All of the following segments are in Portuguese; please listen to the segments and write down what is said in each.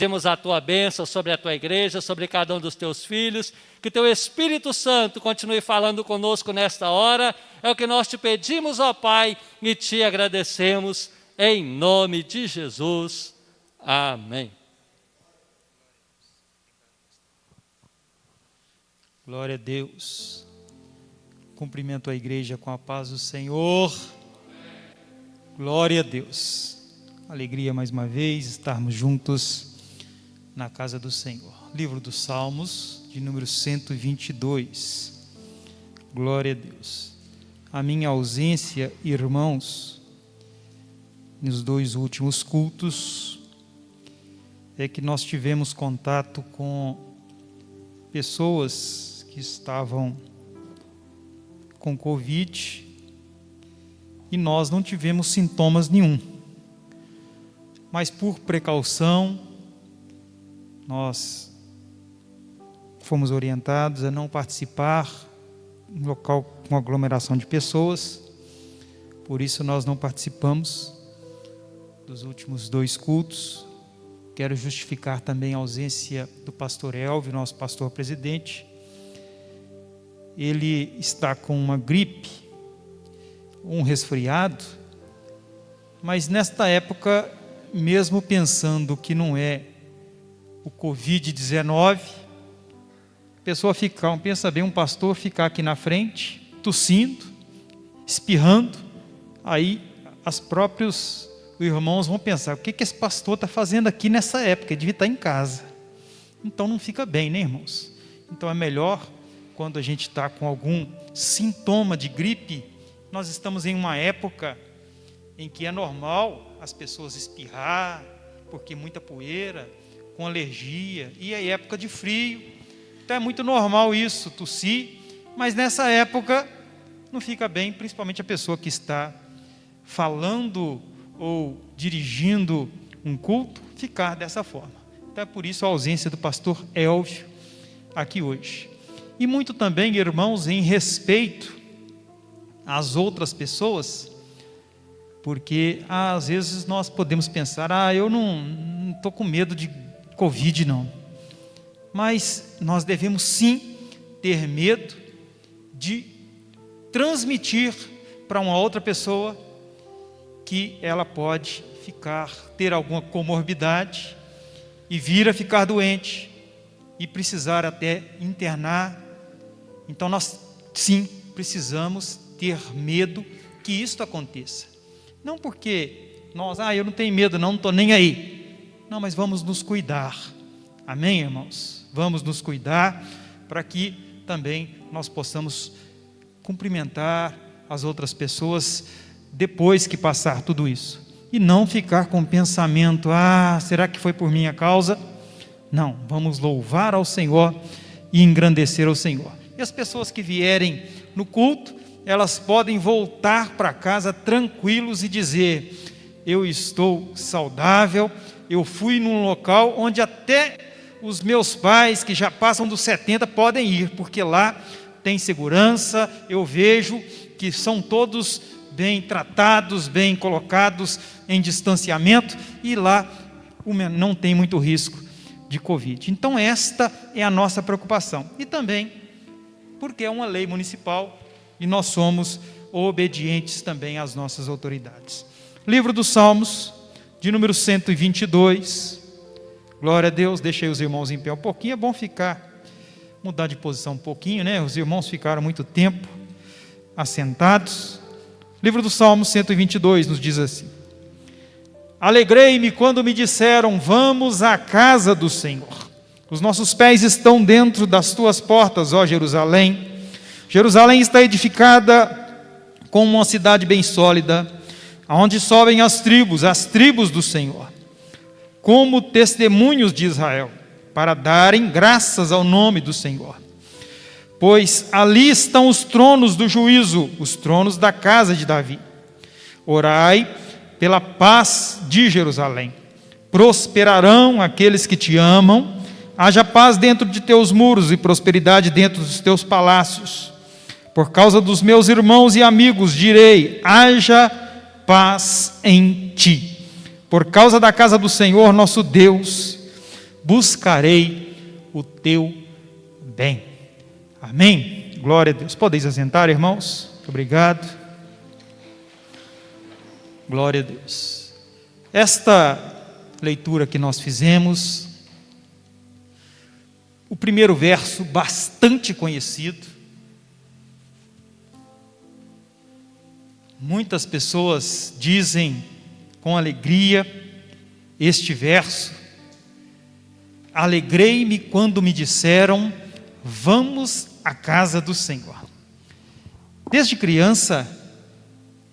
Pedimos a tua bênção sobre a tua igreja, sobre cada um dos teus filhos, que o teu Espírito Santo continue falando conosco nesta hora. É o que nós te pedimos, ó Pai, e te agradecemos, em nome de Jesus. Amém. Glória a Deus. Cumprimento a igreja com a paz do Senhor. Glória a Deus. Alegria mais uma vez estarmos juntos na casa do Senhor. Livro dos Salmos, de número 122. Glória a Deus. A minha ausência, irmãos, nos 2 últimos cultos, é que nós tivemos contato com pessoas que estavam com Covid e nós não tivemos sintomas nenhum. Mas por precaução, nós fomos orientados a não participar em local com aglomeração de pessoas. Por isso nós não participamos dos últimos 2 cultos. Quero justificar também a ausência do pastor Elvio, nosso pastor presidente. Ele está com uma gripe, um resfriado, mas nesta época, mesmo pensando que não é o Covid-19, a pessoa pensa bem, um pastor ficar aqui na frente, tossindo, espirrando, aí os próprios irmãos vão pensar, o que esse pastor está fazendo aqui nessa época? Ele devia estar em casa. Então não fica bem, né, irmãos? Então é melhor, quando a gente está com algum sintoma de gripe, nós estamos em uma época em que é normal as pessoas espirrar, porque muita poeira, com alergia, e é época de frio, então é muito normal isso, tossir, mas nessa época não fica bem, principalmente a pessoa que está falando ou dirigindo um culto, ficar dessa forma. Então é por isso a ausência do pastor Elvio aqui hoje. E muito também, irmãos, em respeito às outras pessoas, porque às vezes nós podemos pensar, eu não estou com medo de Covid não, mas nós devemos sim ter medo de transmitir para uma outra pessoa que ela pode ter alguma comorbidade e vir a ficar doente e precisar até internar. Então nós sim precisamos ter medo que isto aconteça, não porque eu não tenho medo não estou nem aí. Não, mas vamos nos cuidar. Amém, irmãos? Vamos nos cuidar para que também nós possamos cumprimentar as outras pessoas depois que passar tudo isso. E não ficar com o pensamento, será que foi por minha causa? Não, vamos louvar ao Senhor e engrandecer ao Senhor. E as pessoas que vierem no culto, elas podem voltar para casa tranquilos e dizer, eu estou saudável, eu fui num local onde até os meus pais, que já passam dos 70, podem ir, porque lá tem segurança, eu vejo que são todos bem tratados, bem colocados em distanciamento, e lá não tem muito risco de Covid. Então esta é a nossa preocupação. E também porque é uma lei municipal e nós somos obedientes também às nossas autoridades. Livro dos Salmos, de número 122, glória a Deus. Deixei os irmãos em pé um pouquinho, é bom mudar de posição um pouquinho, né? Os irmãos ficaram muito tempo assentados. Livro dos Salmos 122 nos diz assim: alegrei-me quando me disseram, vamos à casa do Senhor. Os nossos pés estão dentro das tuas portas, ó Jerusalém. Jerusalém está edificada como uma cidade bem sólida, aonde sobem as tribos do Senhor, como testemunhos de Israel, para darem graças ao nome do Senhor. Pois ali estão os tronos do juízo, os tronos da casa de Davi. Orai pela paz de Jerusalém. Prosperarão aqueles que te amam, haja paz dentro de teus muros e prosperidade dentro dos teus palácios. Por causa dos meus irmãos e amigos direi, haja paz em ti. Por causa da casa do Senhor nosso Deus, buscarei o teu bem. Amém? Glória a Deus. Podeis assentar, irmãos? Muito obrigado. Glória a Deus. Esta leitura que nós fizemos, o primeiro verso bastante conhecido. Muitas pessoas dizem com alegria este verso: alegrei-me quando me disseram, vamos à casa do Senhor. Desde criança,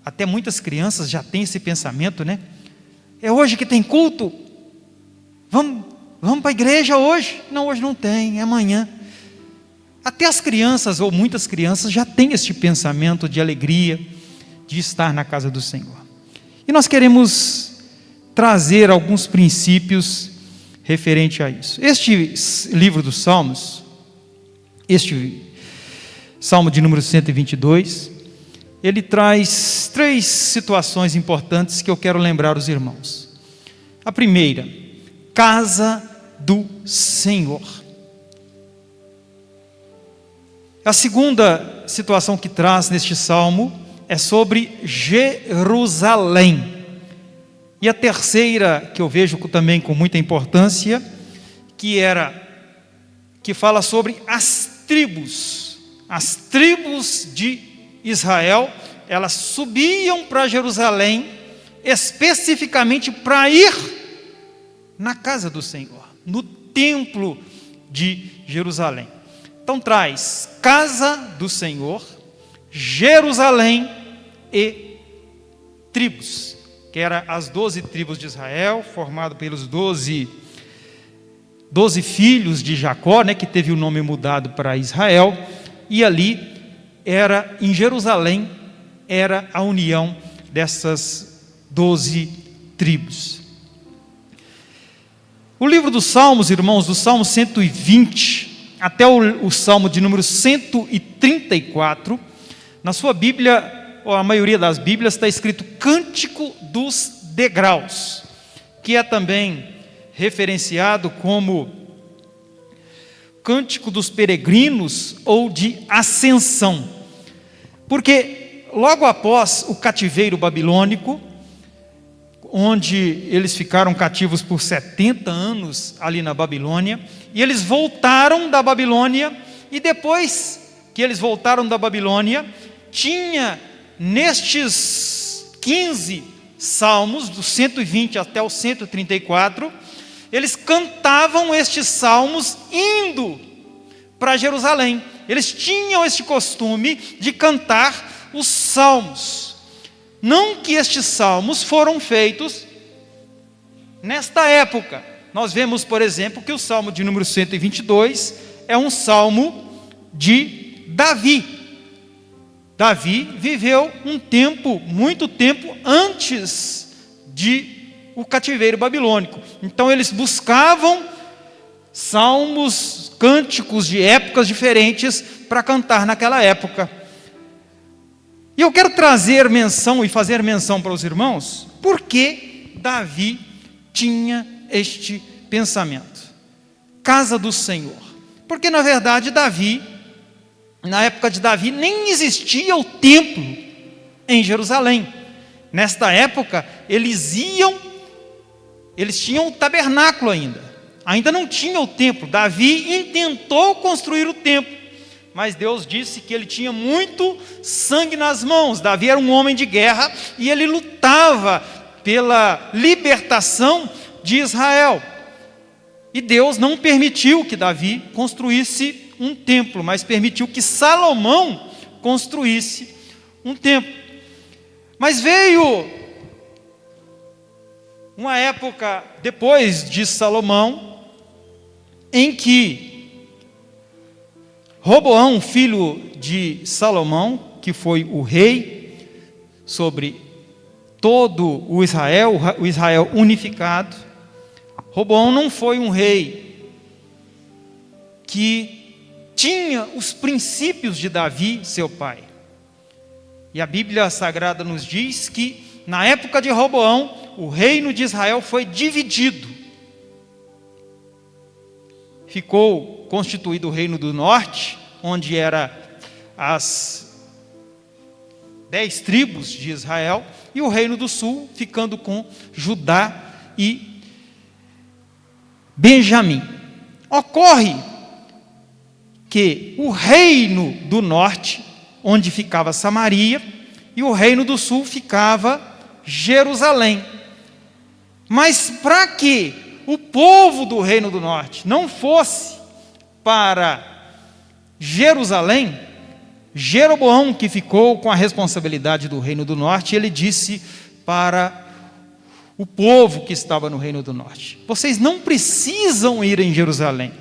até muitas crianças já têm esse pensamento, né? É hoje que tem culto? Vamos para a igreja hoje? Não, hoje não tem, é amanhã. Até as crianças, ou muitas crianças, já têm este pensamento de alegria, de estar na casa do Senhor. E nós queremos trazer alguns princípios referente a isso. Este livro dos Salmos, este Salmo de número 122, ele traz 3 situações importantes que eu quero lembrar os irmãos. A primeira, casa do Senhor. A segunda situação que traz neste salmo é sobre Jerusalém. E a terceira, que eu vejo também com muita importância, que fala sobre as tribos de Israel. Elas subiam para Jerusalém especificamente para ir na casa do Senhor, no templo de Jerusalém. Então traz casa do Senhor, Jerusalém e tribos, que eram as 12 tribos de Israel, formado pelos 12 filhos de Jacó, né, que teve o nome mudado para Israel. E ali em Jerusalém, era a união dessas 12 tribos. O livro dos Salmos, irmãos, do Salmo 120 até o Salmo de número 134, na sua Bíblia, ou a maioria das Bíblias, está escrito Cântico dos Degraus, que é também referenciado como Cântico dos Peregrinos ou de Ascensão, porque logo após o cativeiro babilônico, onde eles ficaram cativos por 70 anos ali na Babilônia, e eles voltaram da Babilônia, e depois que eles voltaram da Babilônia, tinha nestes 15 salmos, do 120 até o 134, eles cantavam estes salmos indo para Jerusalém. Eles tinham este costume de cantar os salmos. Não que estes salmos foram feitos nesta época. Nós vemos, por exemplo, que o salmo de número 122 é um salmo de Davi. Davi viveu muito tempo antes o cativeiro babilônico. Então eles buscavam salmos, cânticos de épocas diferentes para cantar naquela época. E eu quero trazer menção e fazer menção para os irmãos, porque Davi tinha este pensamento. Casa do Senhor. Porque na verdade na época de Davi, nem existia o templo em Jerusalém. Nesta época, eles tinham o tabernáculo ainda não tinha o templo. Davi intentou construir o templo, mas Deus disse que ele tinha muito sangue nas mãos. Davi era um homem de guerra e ele lutava pela libertação de Israel. E Deus não permitiu que Davi construísse um templo, mas permitiu que Salomão construísse um templo. Mas veio uma época depois de Salomão, em que Roboão, filho de Salomão, que foi o rei sobre todo o Israel unificado, Roboão não foi um rei que tinha os princípios de Davi, seu pai. E a Bíblia Sagrada nos diz que na época de Roboão, o reino de Israel foi dividido. ficou constituído o Reino do Norte, onde era as 10 tribos de Israel, e o Reino do Sul ficando com Judá e Benjamim. Ocorre que o Reino do Norte, onde ficava Samaria, e o Reino do Sul ficava Jerusalém. Mas para que o povo do Reino do Norte não fosse para Jerusalém, Jeroboão, que ficou com a responsabilidade do Reino do Norte, ele disse para o povo que estava no Reino do Norte: vocês não precisam ir em Jerusalém.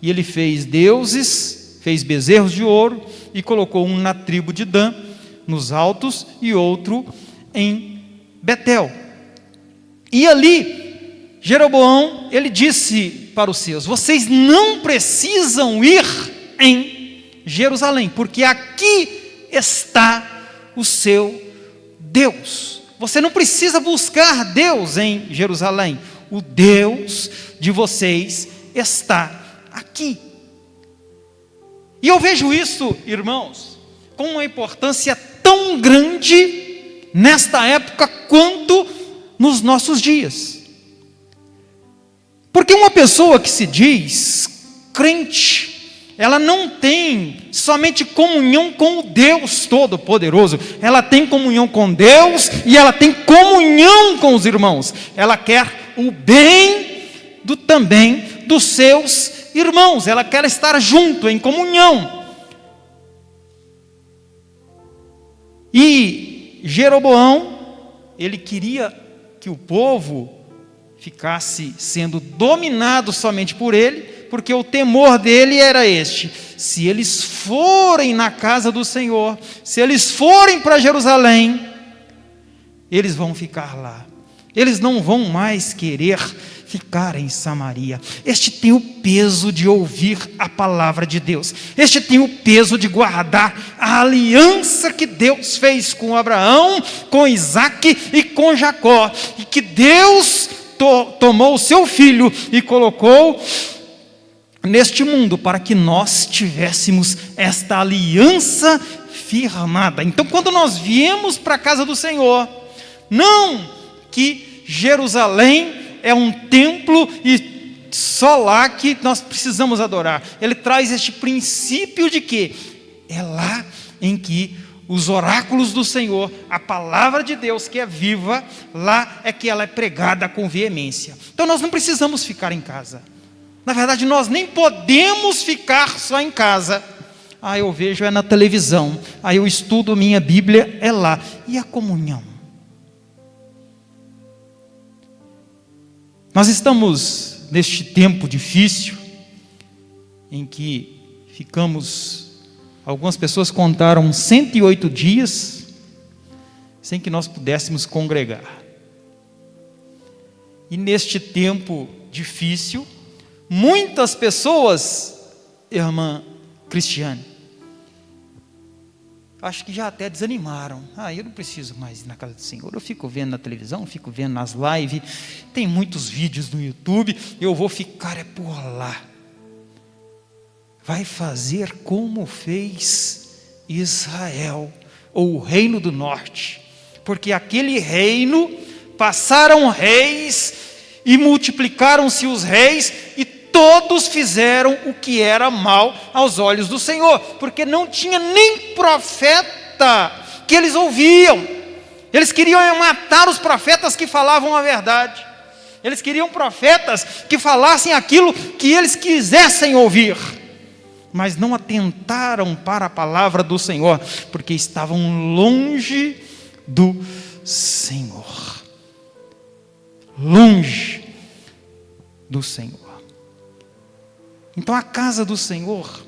E ele fez deuses, fez bezerros de ouro e colocou um na tribo de Dan, nos altos, e outro em Betel. E ali, Jeroboão, ele disse para os seus: vocês não precisam ir em Jerusalém, porque aqui está o seu Deus. Você não precisa buscar Deus em Jerusalém. O Deus de vocês está aqui. E eu vejo isso, irmãos, com uma importância tão grande nesta época quanto nos nossos dias. Porque uma pessoa que se diz crente, ela não tem somente comunhão com o Deus Todo-Poderoso, ela tem comunhão com Deus e ela tem comunhão com os irmãos. Ela quer o bem também dos seus irmãos, ela quer estar junto, em comunhão. E Jeroboão, ele queria que o povo ficasse sendo dominado somente por ele, porque o temor dele era este: se eles forem na casa do Senhor, se eles forem para Jerusalém, eles vão ficar lá, eles não vão mais querer ficar em Samaria. Este tem o peso de ouvir a palavra de Deus, este tem o peso de guardar a aliança que Deus fez com Abraão, com Isaque e com Jacó, e que Deus tomou o seu filho e colocou neste mundo para que nós tivéssemos esta aliança firmada. Então, quando nós viemos para a casa do Senhor, não que Jerusalém é um templo e só lá que nós precisamos adorar. Ele traz este princípio de que é lá em que os oráculos do Senhor, a palavra de Deus que é viva, lá é que ela é pregada com veemência. Então nós não precisamos ficar em casa. Na verdade, nós nem podemos ficar só em casa. Eu vejo na televisão, eu estudo minha Bíblia, é lá. E a comunhão? Nós estamos neste tempo difícil, em que algumas pessoas contaram 108 dias, sem que nós pudéssemos congregar. E neste tempo difícil, muitas pessoas, irmã Cristiane, acho que já até desanimaram. Eu não preciso mais ir na casa do Senhor, eu fico vendo na televisão, fico vendo nas lives, tem muitos vídeos no YouTube, eu vou ficar por lá. Vai fazer como fez Israel, ou o Reino do Norte, porque aquele reino, passaram reis, e multiplicaram-se os reis, e todos fizeram o que era mal aos olhos do Senhor, porque não tinha nem profeta que eles ouviam. Eles queriam matar os profetas que falavam a verdade, eles queriam profetas que falassem aquilo que eles quisessem ouvir, mas não atentaram para a palavra do Senhor, porque estavam longe do Senhor, longe do Senhor. Então a casa do Senhor,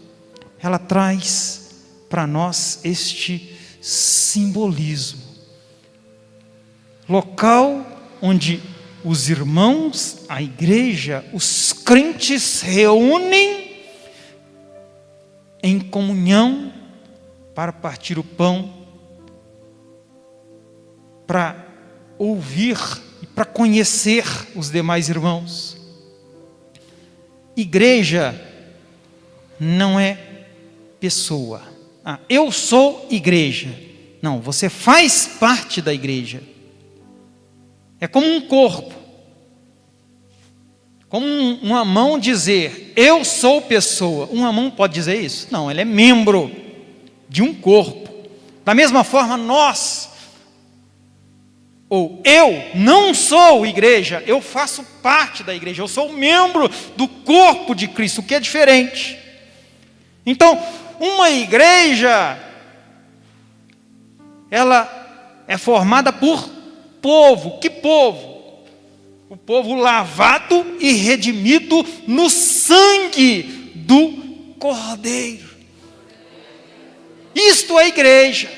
ela traz para nós este simbolismo, local onde os irmãos, a igreja, os crentes se reúnem em comunhão para partir o pão, para ouvir e para conhecer os demais irmãos. igreja não é pessoa. Eu sou igreja. Não, você faz parte da igreja. É como um corpo. Como uma mão dizer, eu sou pessoa. Uma mão pode dizer isso? Não, ela é membro de um corpo. Da mesma forma, nós, ou eu não sou igreja, eu faço parte da igreja, eu sou membro do corpo de Cristo, que é diferente. Então, uma igreja, ela é formada por povo. Que povo? O povo lavado e redimido no sangue do Cordeiro. Isto é igreja.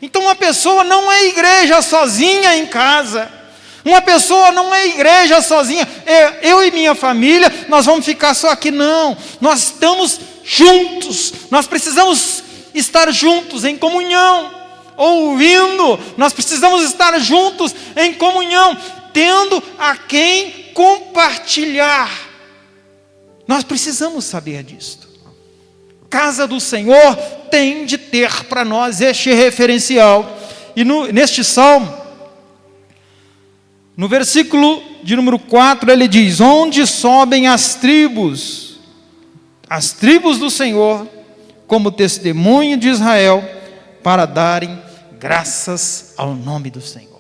Então uma pessoa não é igreja sozinha em casa. Uma pessoa não é igreja sozinha. Eu e minha família, nós vamos ficar só aqui. Não. Nós estamos juntos. Nós precisamos estar juntos em comunhão. Ouvindo. Nós precisamos estar juntos em comunhão. Tendo a quem compartilhar. Nós precisamos saber disto. Casa do Senhor tem de ter para nós este referencial. E neste salmo, no versículo de número 4, ele diz: onde sobem as tribos do Senhor, como testemunho de Israel, para darem graças ao nome do Senhor.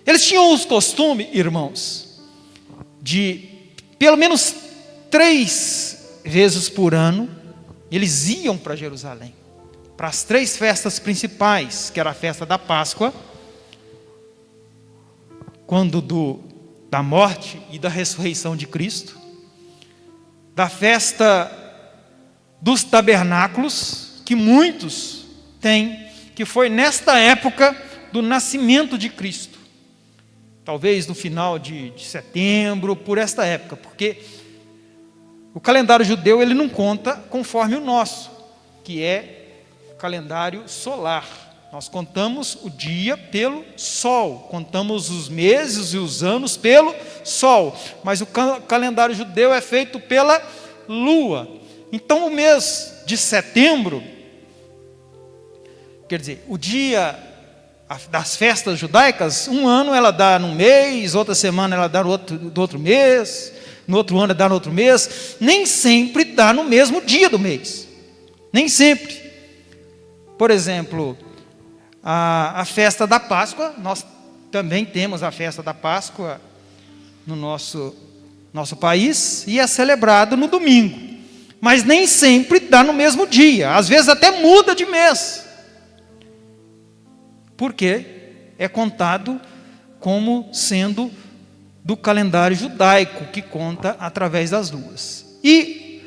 Eles tinham os costumes, irmãos, de pelo menos 3 vezes por ano, eles iam para Jerusalém, para as 3 festas principais, que era a festa da Páscoa, quando da morte e da ressurreição de Cristo, da festa dos tabernáculos, que muitos têm, que foi nesta época do nascimento de Cristo, talvez no final de setembro, por esta época, porque o calendário judeu ele não conta conforme o nosso, que é o calendário solar. Nós contamos o dia pelo sol, contamos os meses e os anos pelo sol, mas o calendário judeu é feito pela lua. Então o mês de setembro, quer dizer, o dia das festas judaicas, um ano ela dá num mês, outra semana ela dá no outro mês, no outro ano ela dá no outro mês, nem sempre dá no mesmo dia do mês, nem sempre. Por exemplo, a festa da Páscoa, nós também temos a festa da Páscoa no nosso país, e é celebrado no domingo, mas nem sempre dá no mesmo dia, às vezes até muda de mês, porque é contado como sendo do calendário judaico, que conta através das luas. E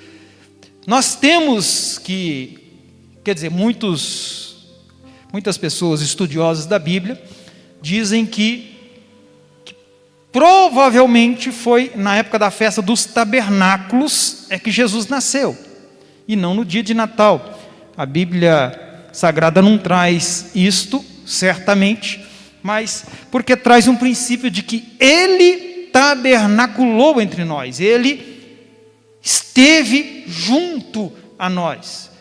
nós temos que, quer dizer, muitas pessoas estudiosas da Bíblia dizem que provavelmente foi na época da festa dos tabernáculos é que Jesus nasceu, e não no dia de Natal. A Bíblia Sagrada não traz isto, certamente, mas porque traz um princípio de que Ele tabernaculou entre nós, Ele esteve junto a nós.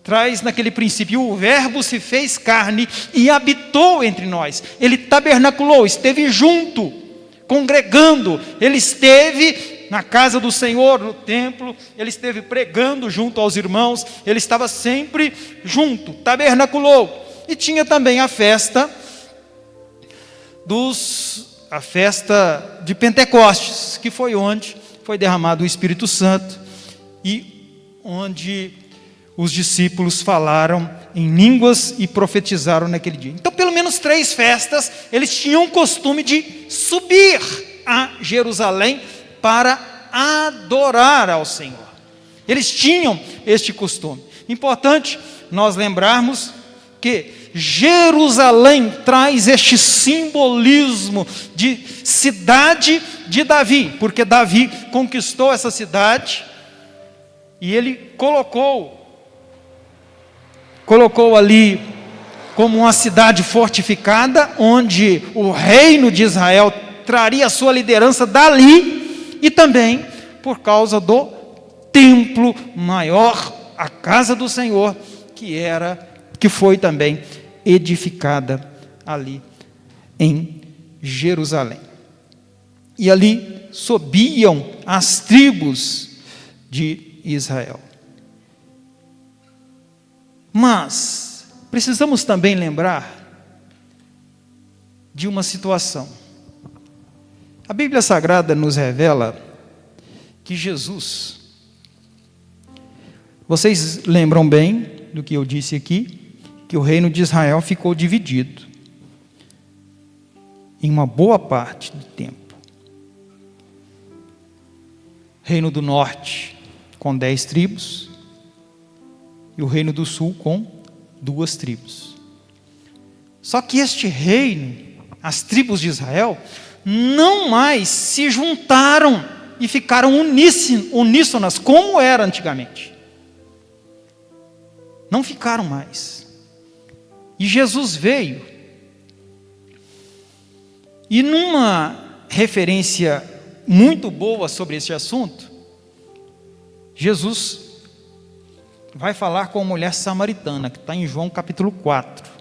Traz naquele princípio, o verbo se fez carne e habitou entre nós. Ele tabernaculou, esteve junto, congregando. Ele esteve na casa do Senhor, no templo. Ele esteve pregando junto aos irmãos. Ele estava sempre junto, tabernaculou. E tinha também a festa de Pentecostes, que foi onde foi derramado o Espírito Santo e onde os discípulos falaram em línguas e profetizaram naquele dia. Então, pelo menos 3 festas, eles tinham o costume de subir a Jerusalém para adorar ao Senhor. Eles tinham este costume. Importante nós lembrarmos que Jerusalém traz este simbolismo de cidade de Davi, porque Davi conquistou essa cidade e ele colocou ali como uma cidade fortificada, onde o reino de Israel traria a sua liderança dali, e também por causa do templo maior, a casa do Senhor, que foi também edificada ali em Jerusalém. E ali subiam as tribos de Israel. Mas precisamos também lembrar de uma situação. A Bíblia Sagrada nos revela que Jesus, vocês lembram bem do que eu disse aqui, que o reino de Israel ficou dividido em uma boa parte do tempo. Reino do norte com 10 tribos e o reino do sul com 2 tribos. Só que este reino, as tribos de Israel, não mais se juntaram e ficaram uníssonas como era antigamente. Não ficaram mais. E Jesus veio, e numa referência muito boa sobre esse assunto, Jesus vai falar com a mulher samaritana, que está em João capítulo 4.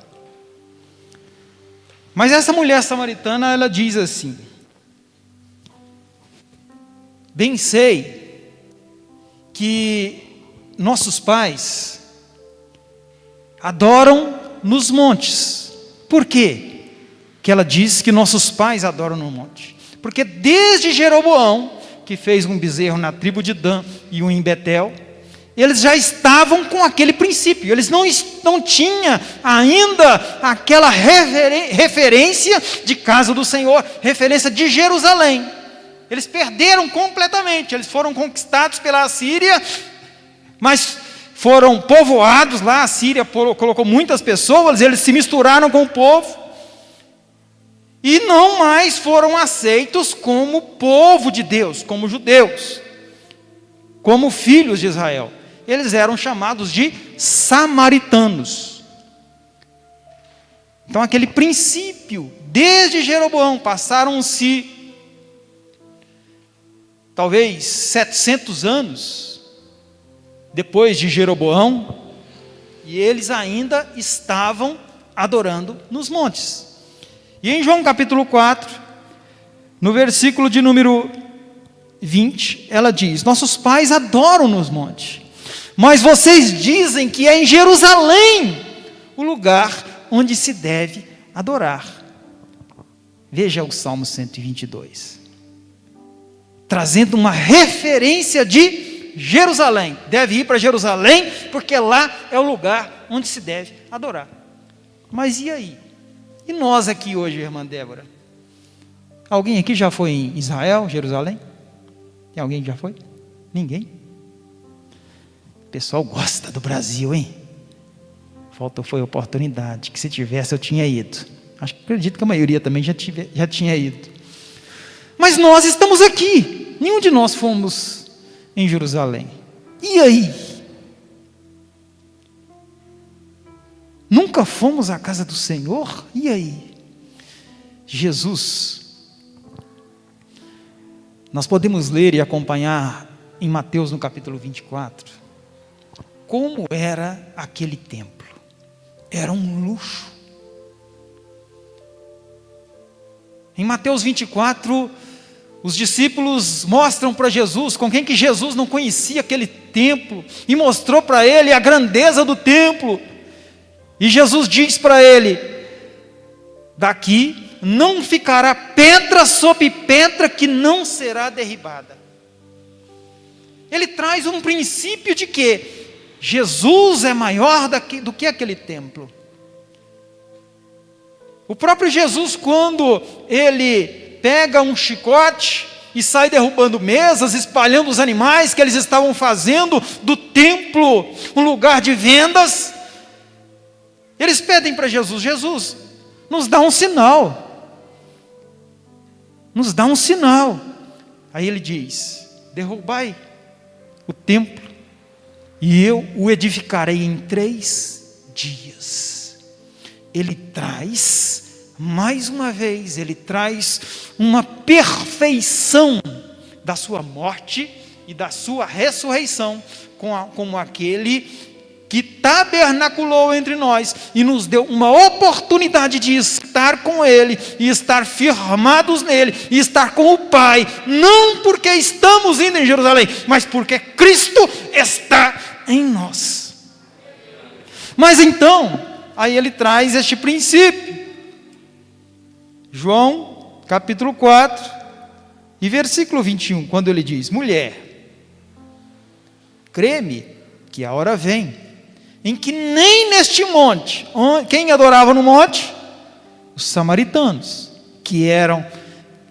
Mas essa mulher samaritana, ela diz assim: bem sei que nossos pais adoram nos montes. Por quê que ela diz que nossos pais adoram no monte? Porque desde Jeroboão, que fez um bezerro na tribo de Dan e um em Betel, eles já estavam com aquele princípio. Eles não tinham ainda aquela referência de casa do Senhor, referência de Jerusalém. Eles perderam completamente. Eles foram conquistados pela Assíria, mas foram povoados lá. A Assíria colocou muitas pessoas, eles se misturaram com o povo e não mais foram aceitos como povo de Deus, como judeus, como filhos de Israel. Eles eram chamados de samaritanos. Então aquele princípio, desde Jeroboão, passaram-se talvez 700 anos depois de Jeroboão, e eles ainda estavam adorando nos montes. E em João capítulo 4, no versículo de número 20, ela diz: nossos pais adoram nos montes, mas vocês dizem que é em Jerusalém o lugar onde se deve adorar. Veja o Salmo 122, trazendo uma referência de Jerusalém. Deve ir para Jerusalém, porque lá é o lugar onde se deve adorar. Mas e aí? E nós aqui hoje, irmã Débora? Alguém aqui já foi em Israel, Jerusalém? Tem alguém que já foi? Ninguém? O pessoal gosta do Brasil, hein? Faltou foi a oportunidade, que se tivesse eu tinha ido. Acredito que a maioria também já tinha ido. Mas nós estamos aqui. Nenhum de nós fomos em Jerusalém. E aí? Nunca fomos à casa do Senhor? E aí? Jesus, nós podemos ler e acompanhar em Mateus no capítulo 24, como era aquele templo. Era um luxo. Em Mateus 24, os discípulos mostram para Jesus, com quem que Jesus não conhecia aquele templo, e mostrou para ele a grandeza do templo. E Jesus diz para ele: daqui não ficará pedra sobre pedra que não será derribada. Ele traz um princípio de que Jesus é maior do que aquele templo. O próprio Jesus, quando ele pega um chicote e sai derrubando mesas, espalhando os animais que eles estavam fazendo do templo um lugar de vendas, eles pedem para Jesus: Jesus, nos dá um sinal. Nos dá um sinal. Aí ele diz: derrubai o templo e eu o edificarei em 3 dias. Ele traz, mais uma vez, ele traz uma perfeição da sua morte e da sua ressurreição, como aquele que tabernaculou entre nós e nos deu uma oportunidade de estar com Ele, e estar firmados nele, e estar com o Pai, não porque estamos indo em Jerusalém, mas porque Cristo está em nós. Mas então, aí ele traz este princípio, João capítulo 4 e versículo 21, quando ele diz: mulher, crê-me que a hora vem, em que nem neste monte, quem adorava no monte? Os samaritanos, que eram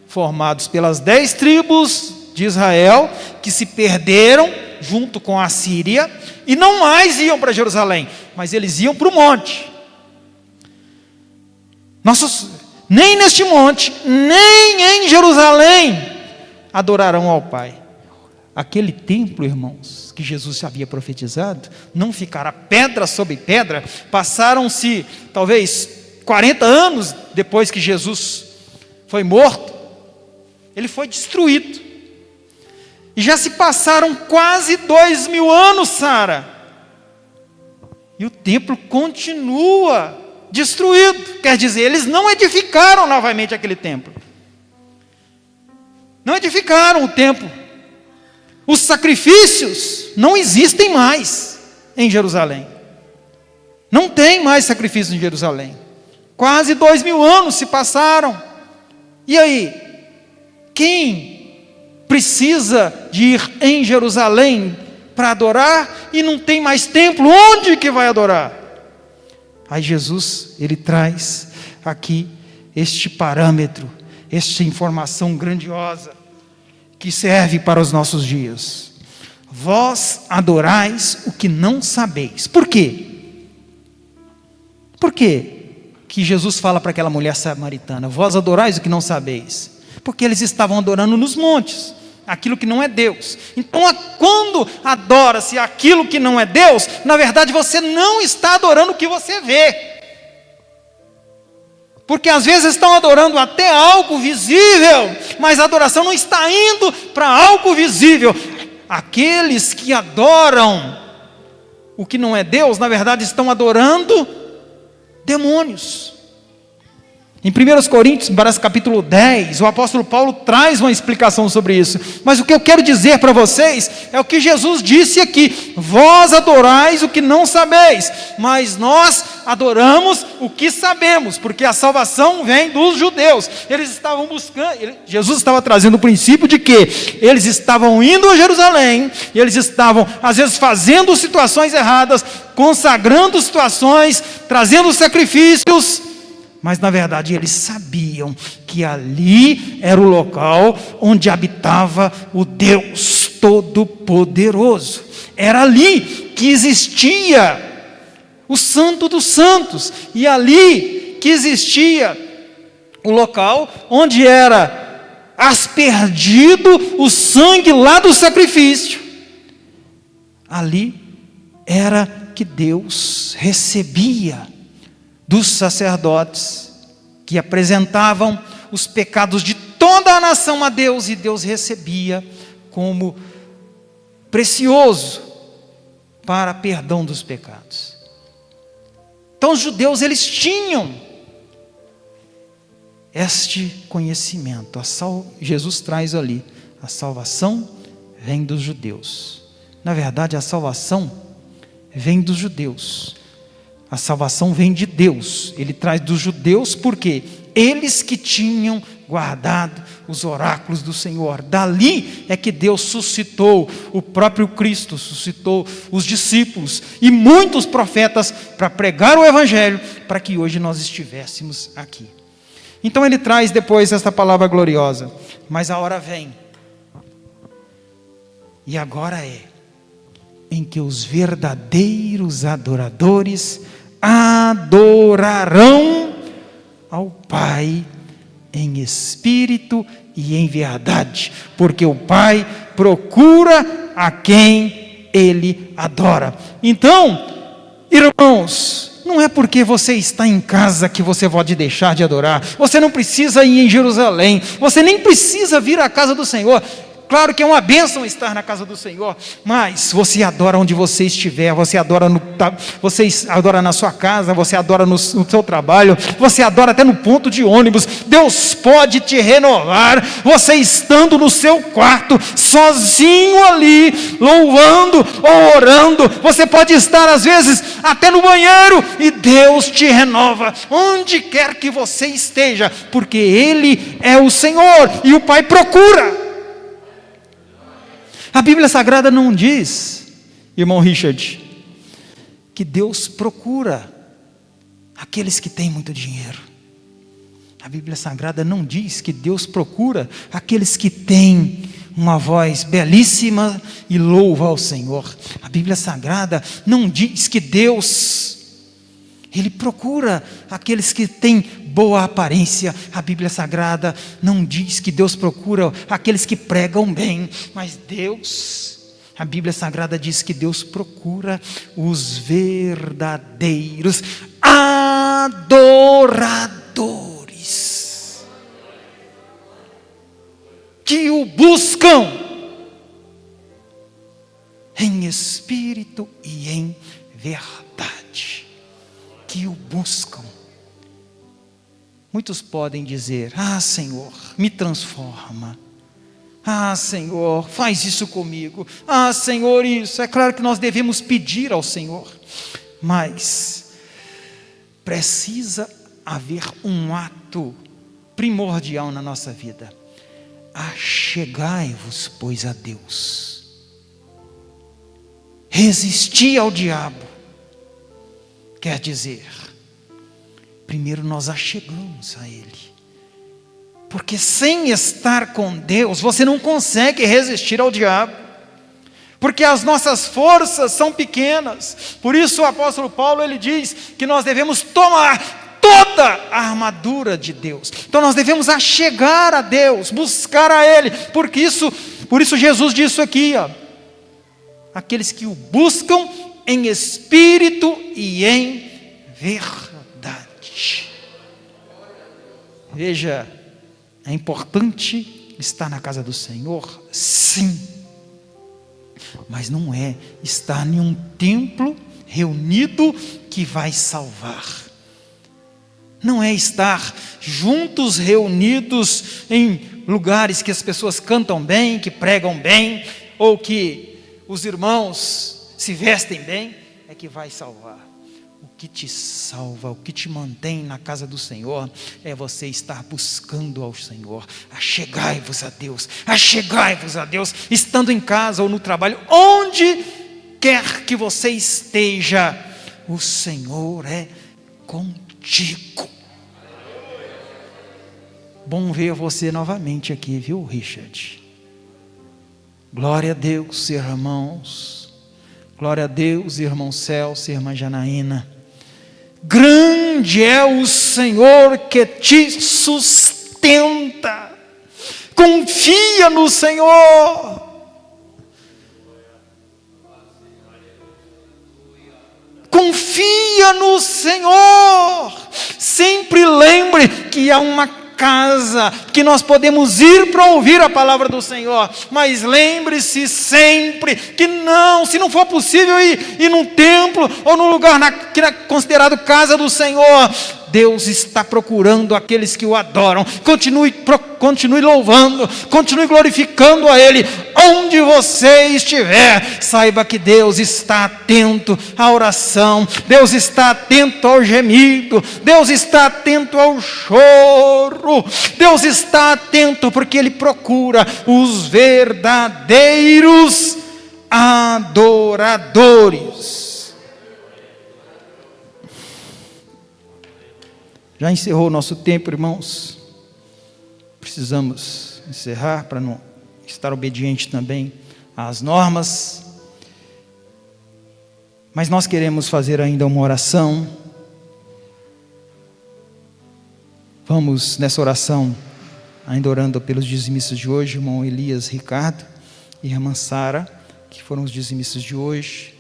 formados pelas 10 tribos de Israel, que se perderam junto com a Síria, e não mais iam para Jerusalém, mas eles iam para o monte. Nem neste monte, nem em Jerusalém, adorarão ao Pai. Aquele templo, irmãos, que Jesus havia profetizado, não ficará pedra sobre pedra. Passaram-se talvez 40 anos depois que Jesus foi morto, ele foi destruído, e já se passaram quase 2000 anos, Sara, e o templo continua destruído. Quer dizer, eles não edificaram novamente aquele templo, não edificaram o templo. Os sacrifícios não existem mais em Jerusalém. Não tem mais sacrifício em Jerusalém. Quase 2000 anos se passaram. E aí? Quem precisa de ir em Jerusalém para adorar e não tem mais templo? Onde que vai adorar? Aí Jesus, ele traz aqui este parâmetro, esta informação grandiosa, que serve para os nossos dias. Vós adorais o que não sabeis. Por quê? Por quê que Jesus fala para aquela mulher samaritana: vós adorais o que não sabeis? Porque eles estavam adorando nos montes aquilo que não é Deus. Então, quando adora-se aquilo que não é Deus, na verdade você não está adorando o que você vê. Porque às vezes estão adorando até algo visível, mas a adoração não está indo para algo visível. Aqueles que adoram o que não é Deus, na verdade estão adorando demônios. Em 1 Coríntios, capítulo 10, o apóstolo Paulo traz uma explicação sobre isso. Mas o que eu quero dizer para vocês é o que Jesus disse aqui: vós adorais o que não sabeis, mas nós adoramos o que sabemos, porque a salvação vem dos judeus. Eles estavam buscando, Jesus estava trazendo o princípio de que eles estavam indo a Jerusalém, e eles estavam às vezes fazendo situações erradas, consagrando situações, trazendo sacrifícios, mas na verdade eles sabiam que ali era o local onde habitava o Deus Todo-Poderoso. Era ali que existia o Santo dos Santos, e ali que existia o local onde era aspergido o sangue lá do sacrifício. Ali era que Deus recebia dos sacerdotes, que apresentavam os pecados de toda a nação a Deus, e Deus recebia como precioso para perdão dos pecados. Então os judeus, eles tinham este conhecimento. Jesus traz ali: a salvação vem dos judeus. Na verdade, a salvação vem dos judeus. A salvação vem de Deus. Ele traz dos judeus porque eles que tinham guardado os oráculos do Senhor. Dali é que Deus suscitou o próprio Cristo, suscitou os discípulos e muitos profetas para pregar o Evangelho, para que hoje nós estivéssemos aqui. Então ele traz depois esta palavra gloriosa: mas a hora vem, e agora é, em que os verdadeiros adoradores adorarão ao Pai em espírito e em verdade, porque o Pai procura a quem Ele adora. Então, irmãos, não é porque você está em casa que você pode deixar de adorar. Você não precisa ir em Jerusalém, você nem precisa vir à casa do Senhor. Claro que é uma bênção estar na casa do Senhor, mas você adora onde você estiver, você adora na sua casa, você adora no seu trabalho, você adora até no ponto de ônibus. Deus pode te renovar, você estando no seu quarto, sozinho ali, louvando ou orando. Você pode estar às vezes até no banheiro e Deus te renova, onde quer que você esteja, porque Ele é o Senhor e o Pai procura. A Bíblia Sagrada não diz, irmão Richard, que Deus procura aqueles que têm muito dinheiro. A Bíblia Sagrada não diz que Deus procura aqueles que têm uma voz belíssima e louva ao Senhor. A Bíblia Sagrada não diz que Deus, Ele procura aqueles que têm boa aparência. A Bíblia Sagrada não diz que Deus procura aqueles que pregam bem, mas a Bíblia Sagrada diz que Deus procura os verdadeiros adoradores, que o buscam em espírito e em verdade, que o buscam. Muitos podem dizer: Senhor, me transforma. Senhor, faz isso comigo. Senhor, isso. É claro que nós devemos pedir ao Senhor, mas precisa haver um ato primordial na nossa vida. Achegai-vos, pois, a Deus. Resistir ao diabo quer dizer, primeiro nós achegamos a Ele, porque sem estar com Deus, você não consegue resistir ao diabo, porque as nossas forças são pequenas. Por isso o apóstolo Paulo, ele diz que nós devemos tomar toda a armadura de Deus. Então nós devemos achegar a Deus, buscar a Ele, por isso Jesus disse aqui, aqueles que o buscam em espírito e em verdade. Veja, é importante estar na casa do Senhor, sim, mas não é estar em um templo reunido que vai salvar. Não é estar juntos, reunidos em lugares que as pessoas cantam bem, que pregam bem, ou que os irmãos se vestem bem, é que vai salvar. O que te salva, o que te mantém na casa do Senhor, é você estar buscando ao Senhor. Achegai-vos a Deus, estando em casa ou no trabalho, onde quer que você esteja, o Senhor é contigo. Bom ver você novamente aqui, viu, Richard? Glória a Deus, irmãos. Glória a Deus, irmão Celso, irmã Janaína. Grande é o Senhor que te sustenta. Confia no Senhor. Confia no Senhor. Sempre lembre que há uma casa que nós podemos ir para ouvir a palavra do Senhor, mas lembre-se sempre que se não for possível ir num templo ou num lugar que é considerado casa do Senhor, Deus está procurando aqueles que o adoram. Continue louvando, continue glorificando a Ele, onde você estiver. Saiba que Deus está atento à oração, Deus está atento ao gemido, Deus está atento ao choro, Deus está atento porque Ele procura os verdadeiros adoradores. Já encerrou o nosso tempo, irmãos. Precisamos encerrar para não estar obediente também às normas. Mas nós queremos fazer ainda uma oração. Vamos nessa oração, ainda orando pelos dizimistas de hoje, irmão Elias Ricardo e irmã Sara, que foram os dizimistas de hoje.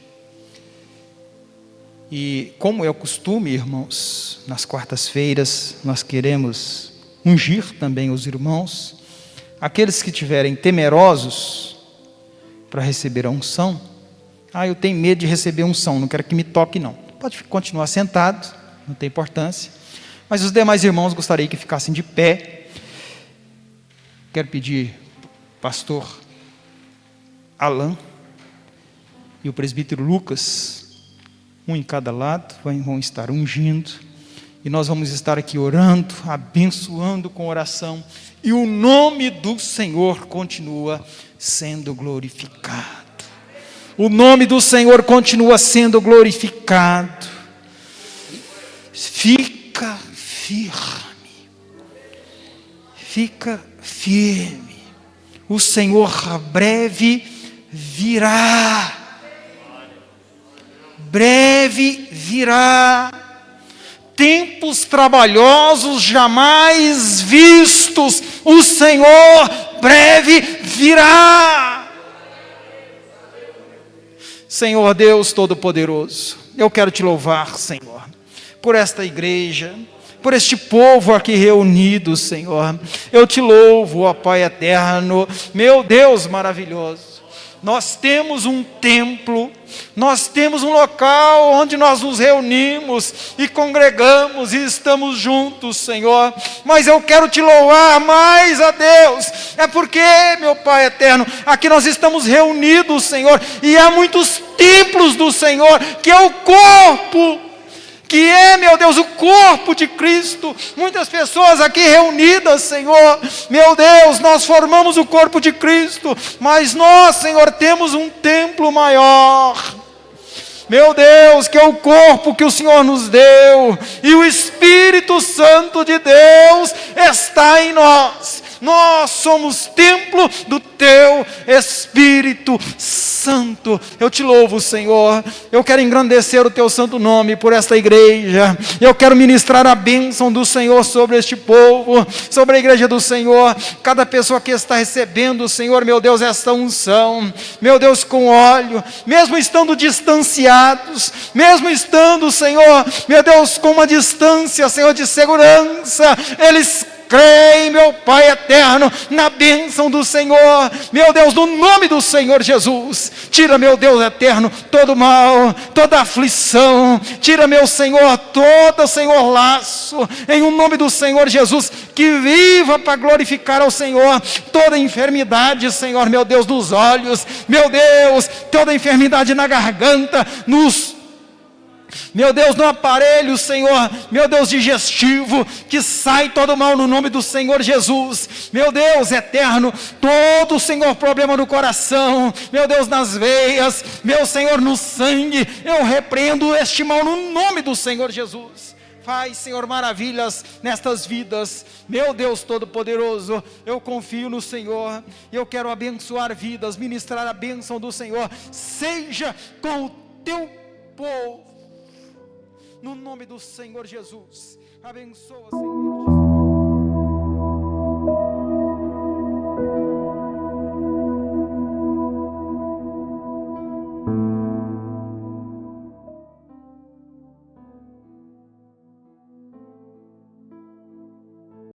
E como é o costume, irmãos, nas quartas-feiras nós queremos ungir também os irmãos, aqueles que estiverem temerosos para receber a unção, eu tenho medo de receber unção, não quero que me toque não. Pode continuar sentado, não tem importância. Mas os demais irmãos gostaria que ficassem de pé. Quero pedir pastor Alain e o presbítero Lucas, um em cada lado, vão estar ungindo, e nós vamos estar aqui orando, abençoando com oração, e o nome do Senhor continua sendo glorificado. O nome do Senhor continua sendo glorificado. Fica firme, fica firme, o Senhor breve virá, breve virá, tempos trabalhosos jamais vistos, o Senhor breve virá. Senhor Deus Todo-Poderoso, eu quero te louvar, Senhor, por esta igreja, por este povo aqui reunido, Senhor. Eu te louvo, ó Pai eterno, meu Deus maravilhoso. Nós temos um templo, nós temos um local onde nós nos reunimos e congregamos e estamos juntos, Senhor. Mas eu quero te louvar mais a Deus, é porque, meu Pai eterno, aqui nós estamos reunidos, Senhor, e há muitos templos do Senhor, que é o corpo, que é, meu Deus, o corpo de Cristo. Muitas pessoas aqui reunidas, Senhor, meu Deus, nós formamos o corpo de Cristo, mas nós, Senhor, temos um templo maior, meu Deus, que é o corpo que o Senhor nos deu, e o Espírito Santo de Deus está em nós. Nós somos templo do Teu Espírito Santo. Eu te louvo, Senhor. Eu quero engrandecer o Teu santo nome por esta igreja. Eu quero ministrar a bênção do Senhor sobre este povo, sobre a igreja do Senhor. Cada pessoa que está recebendo, Senhor, meu Deus, esta unção, meu Deus, com óleo, mesmo estando distanciados, mesmo estando, Senhor, meu Deus, com uma distância, Senhor, de segurança, eles creem, meu Pai eterno, na bênção do Senhor, meu Deus, no nome do Senhor Jesus. Tira, meu Deus eterno, todo mal, toda aflição, tira, meu Senhor, todo, Senhor, laço, em o nome do Senhor Jesus, que viva para glorificar ao Senhor. Toda enfermidade, Senhor, meu Deus, dos olhos, meu Deus, toda enfermidade na garganta, meu Deus, no aparelho, Senhor, meu Deus, digestivo, que sai todo mal no nome do Senhor Jesus. Meu Deus eterno, todo, Senhor, problema no coração, meu Deus, nas veias, meu Senhor, no sangue, eu repreendo este mal no nome do Senhor Jesus. Faz, Senhor, maravilhas nestas vidas, meu Deus Todo-Poderoso. Eu confio no Senhor, eu quero abençoar vidas, ministrar a bênção do Senhor. Seja com o Teu povo, no nome do Senhor Jesus. Abençoa, Senhor.